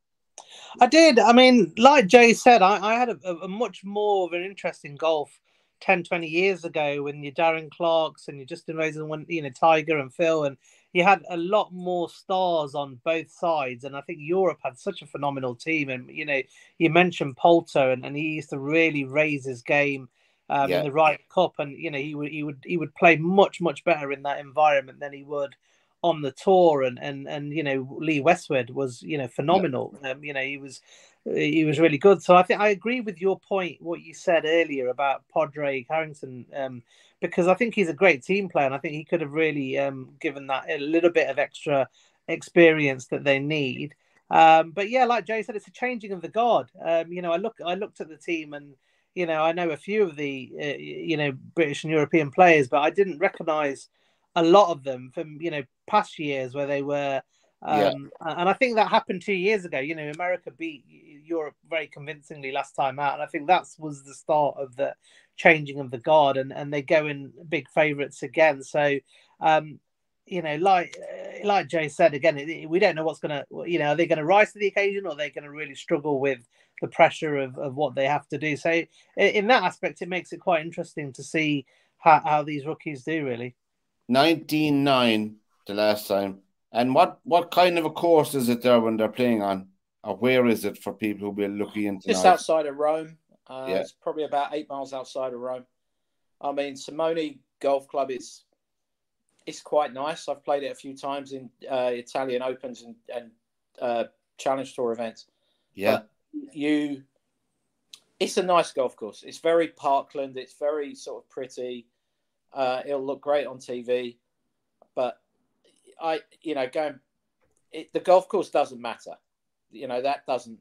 I did. I mean, like Jay said, I had a much more of an interest in golf 10, 20 years ago when you're Darren Clarks and you're Justin Rose and Tiger and Phil, and you had a lot more stars on both sides. And I think Europe had such a phenomenal team. And, you mentioned Poulter, and he used to really raise his game in the Ryder Cup. And, he would play much, much better in that environment than he would on the tour. And Lee Westwood was, phenomenal. He was really good. So I think I agree with your point, what you said earlier about Padraig Harrington, because I think he's a great team player, and I think he could have really given that a little bit of extra experience that they need. But yeah, like Jay said, it's a changing of the guard. I looked at the team, and I know a few of the British and European players, but I didn't recognise a lot of them from past years where they were. And I think that happened 2 years ago. America beat Europe very convincingly last time out, and I think that was the start of the changing of the guard, and they go in big favourites again. So, like Jay said again, we don't know what's going to, are they going to rise to the occasion, or are they going to really struggle with the pressure of what they have to do? So, in that aspect, it makes it quite interesting to see how these rookies do. Really, 19-9 the last time. And what kind of a course is it there when they're playing on? Or where is it for people who will be looking into? Just outside of Rome. It's probably about 8 miles outside of Rome. I mean, Simone Golf Club is quite nice. I've played it a few times in Italian Opens and Challenge Tour events. Yeah. But it's a nice golf course. It's very parkland. It's very sort of pretty. It'll look great on TV. But the golf course doesn't matter. That doesn't.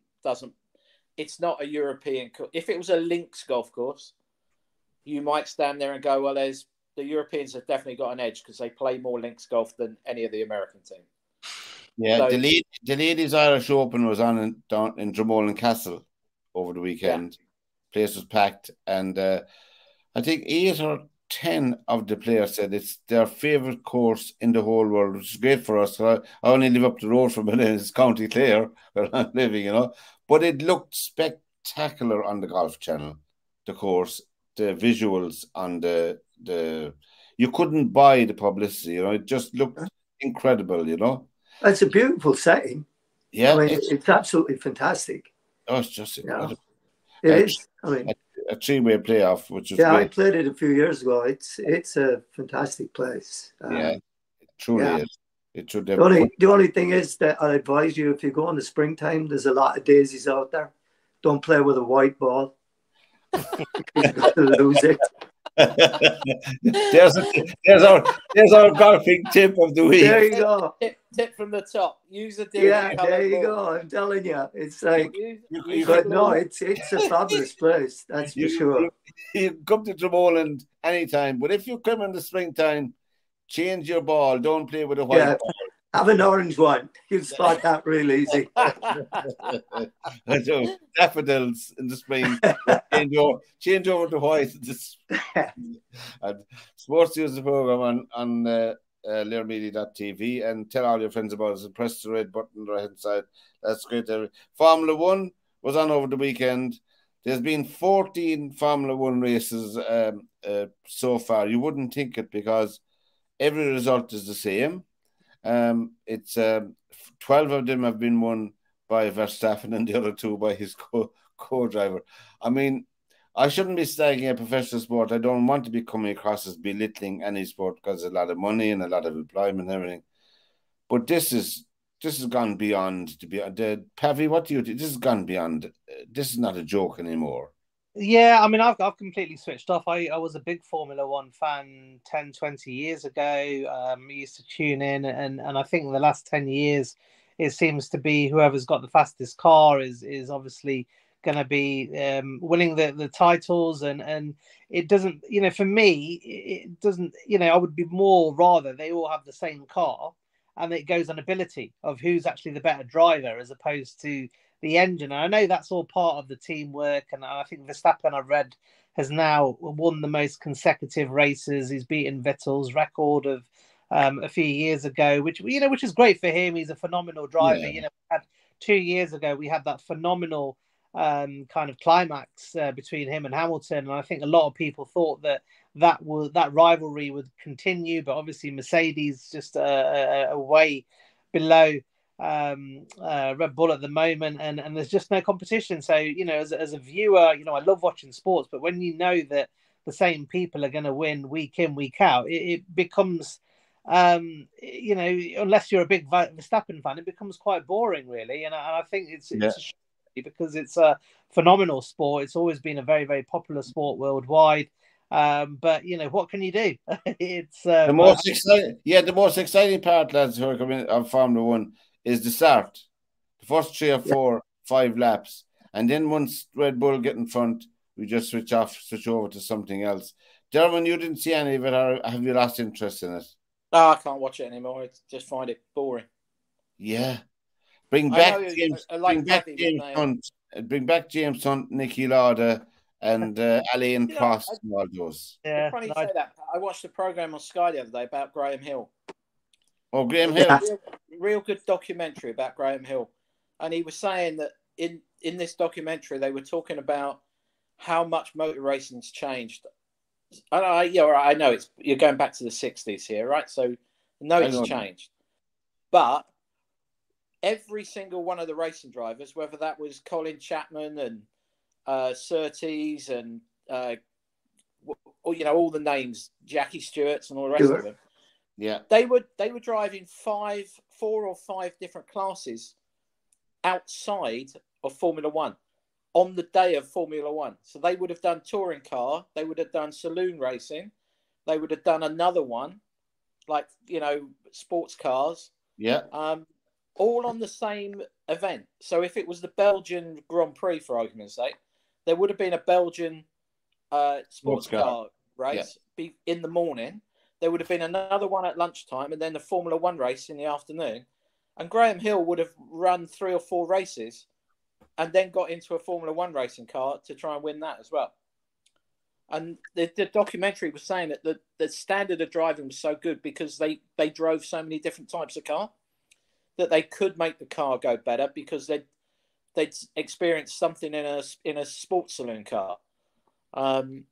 It's not a European. If it was a links golf course, you might stand there and go, well, the Europeans have definitely got an edge because they play more links golf than any of the American team. Yeah, so, the ladies Irish Open was on down in Dromoland Castle over the weekend. Yeah. Place was packed, and I think 8 or 10 of the players said it's their favourite course in the whole world, which is great for us. I only live up the road from it, it's County Clare where I'm living, But it looked spectacular on the Golf Channel, the course, the visuals on the you couldn't buy the publicity, it just looked incredible, It's a beautiful setting. Yeah. I mean, it's absolutely fantastic. Oh, it's just incredible. It is. I mean, a three-way playoff, which is great. I played it a few years ago. It's a fantastic place. It truly is. It should. The only thing is that I advise you, if you go in the springtime, there's a lot of daisies out there. Don't play with a white ball. You're going to lose it. there's our golfing tip of the week. There you go. Tip from the top. Use a there you go. I'm telling you, it's like. It's a fabulous place. That's for sure. You come to Dromoland anytime, but if you come in the springtime, change your ball. Don't play with a white ball. Have an orange one. You'll spot that real easy. Daffodils in the spring. Change over to white. And SportsView is the program on LairMedia.tv, and tell all your friends about us and press the red button on the right hand side. That's great. Formula One was on over the weekend. There's been 14 Formula One races so far. You wouldn't think it because every result is the same. It's 12 of them have been won by Verstappen and the other 2 by his co-driver. I mean, I shouldn't be slagging a professional sport. I don't want to be coming across as belittling any sport because there's a lot of money and a lot of employment and everything. But this has gone beyond Pavvy, what do you think? This has gone beyond. This is not a joke anymore. Yeah, I mean, I've completely switched off. I was a big Formula One fan 10, 20 years ago. I used to tune in, and I think in the last 10 years, it seems to be whoever's got the fastest car is obviously going to be winning the titles. And it doesn't, for me, it doesn't, I would be more rather they all have the same car and it goes on ability of who's actually the better driver as opposed to the engine. And I know that's all part of the teamwork, and I think Verstappen, I've read, has now won the most consecutive races. He's beaten Vettel's record of a few years ago, which is great for him. He's a phenomenal driver. Yeah. 2 years ago we had that phenomenal kind of climax between him and Hamilton, and I think a lot of people thought that rivalry would continue, but obviously Mercedes just way below Red Bull at the moment, and there's just no competition. So as a viewer, I love watching sports, but when you know that the same people are going to win week in, week out, it becomes unless you're a big Verstappen fan, it becomes quite boring, really. And I think it's a shame, because it's a phenomenal sport. It's always been a very, very popular sport worldwide. But what can you do? It's the most exciting. Yeah, the most exciting part, lads, who are coming of Formula One is the start. The first 3 or 4, 5 laps, and then once Red Bull get in front, we just switch over to something else. Derwynne, you didn't see any of it, or have you lost interest in it? No, I can't watch it anymore. I just find it boring. Yeah. Bring back James Hunt, Nicky Lauda, and Alain Prost and all those. Yeah, it's funny you say that. I watched a program on Sky the other day about Graham Hill. Oh, Graham Hill. Real good documentary about Graham Hill. And he was saying that in this documentary, they were talking about how much motor racing's changed. I know you're going back to the 60s here, right? So it's changed. But every single one of the racing drivers, whether that was Colin Chapman and Surtees and all the names, Jackie Stewart's and all the rest of them, they were driving 4 or 5 different classes outside of Formula One on the day of Formula One. So they would have done touring car, they would have done saloon racing, they would have done another one, like, sports cars. Yeah. All on the same event. So if it was the Belgian Grand Prix, for argument's sake, there would have been a Belgian sports car race in the morning. There would have been another one at lunchtime, and then the Formula One race in the afternoon. And Graham Hill would have run 3 or 4 races and then got into a Formula One racing car to try and win that as well. And the documentary was saying that the standard of driving was so good because they drove so many different types of car that they could make the car go better because they'd experienced something in a sports saloon car. And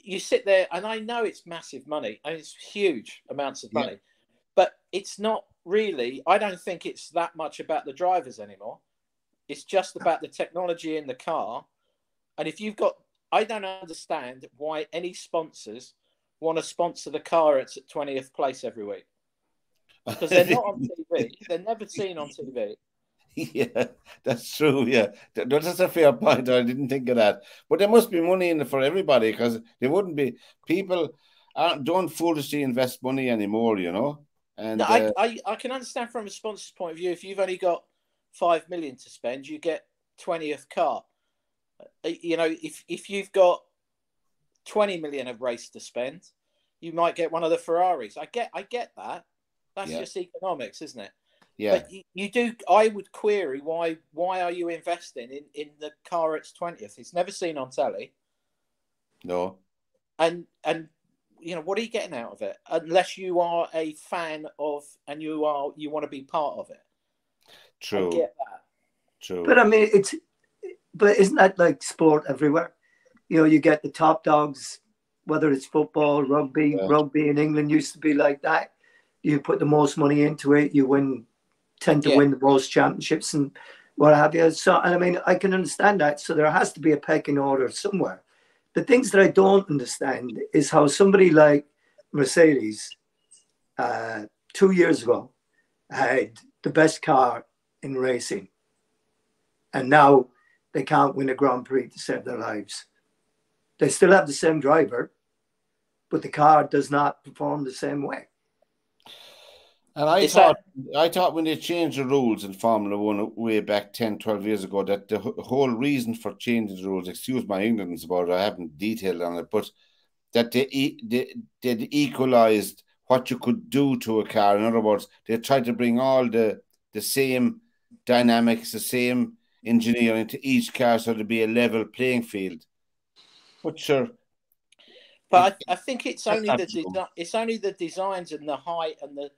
you sit there, and I know it's massive money, and it's huge amounts of money, but it's not really, I don't think it's that much about the drivers anymore. It's just about the technology in the car. And if you've got, I don't understand why any sponsors want to sponsor the car at 20th place every week. Because they're not on TV. They're never seen on TV. Yeah, that's true. Yeah, that's a fair point. I didn't think of that. But there must be money in it for everybody, because there wouldn't be people don't foolishly invest money anymore. And no, I can understand from a sponsor's point of view. If you've only got 5 million to spend, you get 20th car. If you've got 20 million of race to spend, you might get one of the Ferraris. I get that. That's just economics, isn't it? Yeah. But you do. I would query why are you investing in the car at 20th? It's never seen on telly. No. And what are you getting out of it? Unless you are a fan of and you want to be part of it. True. I get that. True. But I mean, but isn't that like sport everywhere? You get the top dogs, whether it's football, rugby. Yeah. Rugby in England used to be like that. You put the most money into it, you tend to win the most championships and what have you. So, and I mean, I can understand that. So there has to be a pecking order somewhere. The things that I don't understand is how somebody like Mercedes 2 years ago had the best car in racing, and now they can't win a Grand Prix to save their lives. They still have the same driver, but the car does not perform the same way. And I thought when they changed the rules in Formula One way back 10, 12 years ago, that the whole reason for changing the rules, excuse my ignorance about it, I haven't detailed on it, but that they equalized what you could do to a car. In other words, they tried to bring all the same dynamics, the same engineering to each car so there'd be a level playing field. But sure. But I think it's only the designs and the height and the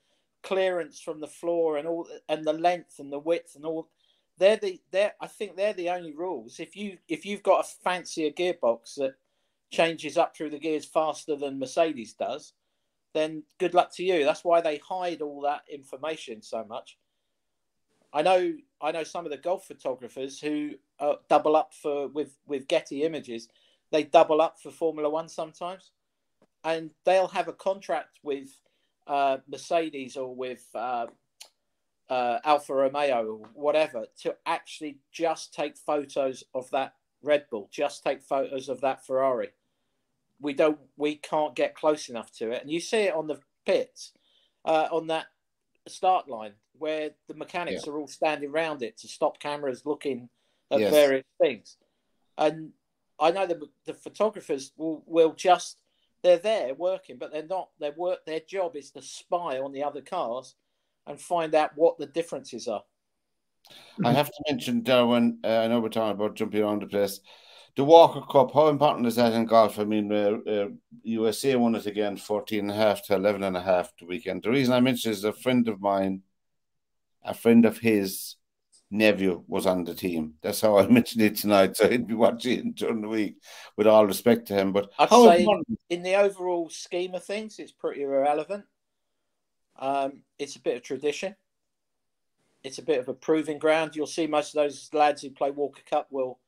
clearance from the floor and the length and the width and all I think they're the only rules. If you've got a fancier gearbox that changes up through the gears faster than Mercedes does, then good luck to you. That's why they hide all that information so much. I know some of the golf photographers who double up with Getty Images. They double up for Formula One sometimes, and they'll have a contract with Mercedes or with Alfa Romeo or whatever to actually just take photos of that Red Bull, just take photos of that Ferrari. We can't get close enough to it, and you see it on the pits, on that start line where the mechanics are all standing around it to stop cameras looking at various things. And I know the photographers will just, they're there working, but they're not. Their job is to spy on the other cars and find out what the differences are. I have to mention, Derwynne, I know we're talking about jumping around the place. The Walker Cup, how important is that in golf? I mean, USA won it again, 14.5 to 11.5 the weekend. The reason I mention is a friend of mine, a friend of his nephew was on the team. That's how I mentioned it tonight. So he'd be watching it during the week, with all respect to him. But I'd say in the overall scheme of things, it's pretty irrelevant. It's a bit of tradition. It's a bit of a proving ground. You'll see most of those lads who play Walker Cup will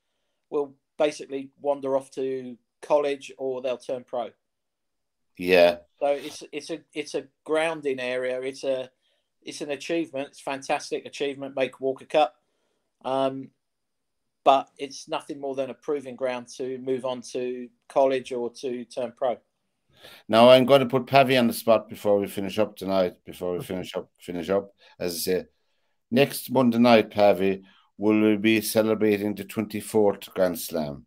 basically wander off to college or they'll turn pro. Yeah. So it's a grounding area. It's an achievement. It's a fantastic achievement, make Walker Cup. But it's nothing more than a proving ground to move on to college or to turn pro. Now I'm going to put Pavvy on the spot before we finish up tonight. Before we finish up, as I say, next Monday night, Pavvy, will we be celebrating the 24th Grand Slam?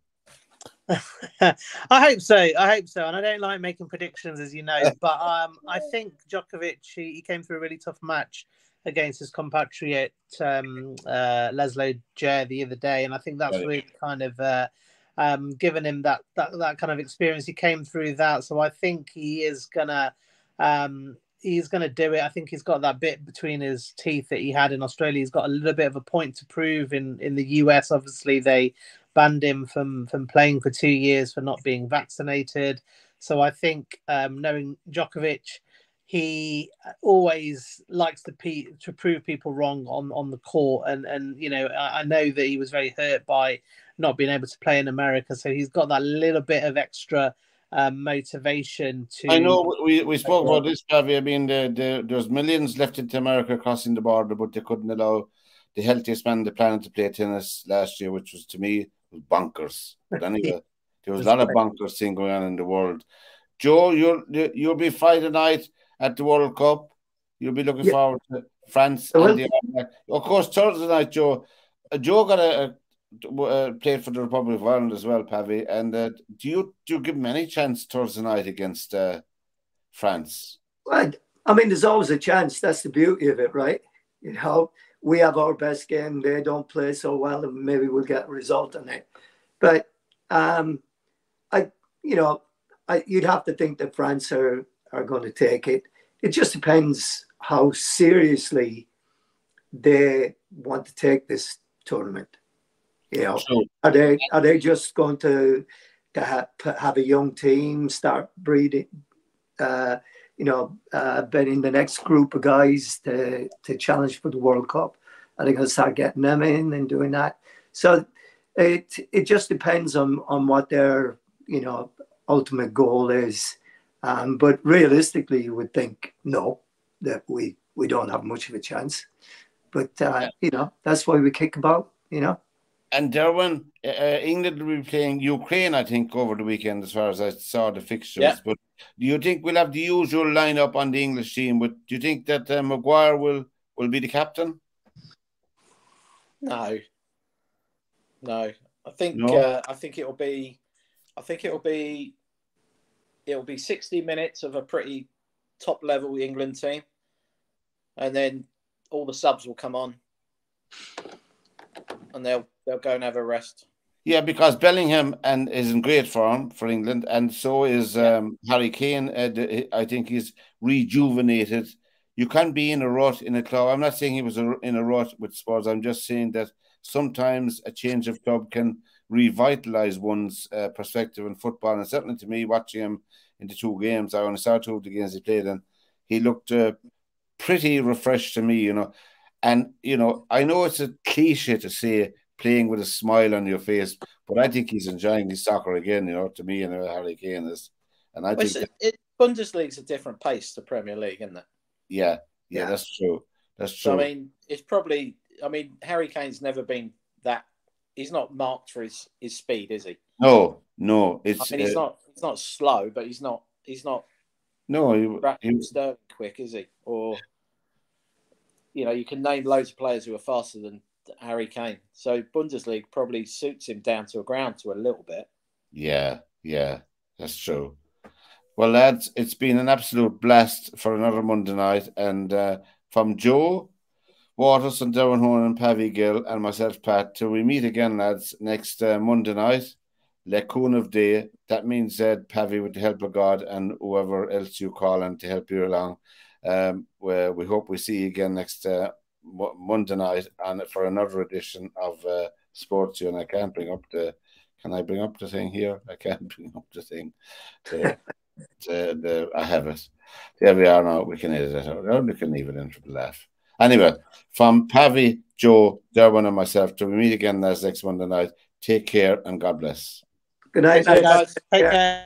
I hope so. And I don't like making predictions, as you know, but I think Djokovic, he came through a really tough match against his compatriot Laszlo Djere the other day, and I think that's really kind of given him that kind of experience. He came through that, so I think he is gonna do it. I think he's got that bit between his teeth that he had in Australia. He's got a little bit of a point to prove in the US. Obviously, they banned him from playing for 2 years for not being vaccinated. So I think knowing Djokovic, he always likes to prove people wrong on the court. And you know, I know that he was very hurt by not being able to play in America. So he's got that little bit of extra motivation to. I know we spoke about this, Pavvy. I mean, there's millions left into America crossing the border, but they couldn't allow the healthiest man on the planet to play tennis last year, which was, to me, bonkers. But anyway, there was a lot of bonkers thing going on in the world. Joe, you'll be Friday night at the World Cup. You'll be looking forward to France and the of course, Thursday night, Joe. Joe got a played for the Republic of Ireland as well, Pavvy. And do you give him any chance Thursday night against France? Well, I mean, there's always a chance. That's the beauty of it, right? You know, we have our best game. They don't play so well, and maybe we'll get a result on it. But you'd have to think that France are going to take it. It just depends how seriously they want to take this tournament. You know, sure. Are they just going to have a young team, start breeding, bringing the next group of guys to challenge for the World Cup? Are they going to start getting them in and doing that? So it just depends on what their ultimate goal is. But realistically, you would think no, that we don't have much of a chance. But that's why we kick about. And Derwynne, England will be playing Ukraine, I think, over the weekend, as far as I saw the fixtures. Yeah. But do you think we'll have the usual lineup on the English team? But do you think that Maguire will be the captain? No. I think it'll be 60 minutes of a pretty top level England team, and then all the subs will come on, and they'll go and have a rest. Yeah, because Bellingham is in great form for England, and so is Harry Kane. I think he's rejuvenated. You can't be in a rut in a club. I'm not saying he was in a rut with Spurs. I'm just saying that sometimes a change of club can revitalize one's perspective in football. And certainly to me, watching him in the 2 games, I only saw 2 of the games he played in, he looked pretty refreshed to me, you know. And, you know, I know it's a cliche to say playing with a smile on your face, but I think he's enjoying his soccer again, you know, to me, and Harry Kane is. And I think Bundesliga's a different pace to Premier League, isn't it? Yeah, that's true. That's true. So, I mean, it's probably, Harry Kane's never been that. He's not marked for his speed, is he? No. It's. He's not slow, but he's not. No, he's Sterling quick, is he? Or, you know, you can name loads of players who are faster than Harry Kane. So Bundesliga probably suits him down to a ground to a little bit. Yeah, that's true. Well, lads, it's been an absolute blast for another Monday night, and from Joe Waters and Derwynne, Honan and Pavvy, Gill, and myself, Pat, till we meet again, lads, next Monday night. Lekun of Day. That means Pavvy, with the help of God and whoever else you call and to help you along. Where we hope we see you again next Monday night and for another edition of SportsView. And I can't bring up the. Can I bring up the thing here? I can't bring up the thing. I have it. There we are now. We can edit it out. We can leave it in for the laugh. Anyway, from Pavvy, Joe, Derwynne, and myself, till we meet again next Monday night. Take care and God bless. Good night, guys. Take care.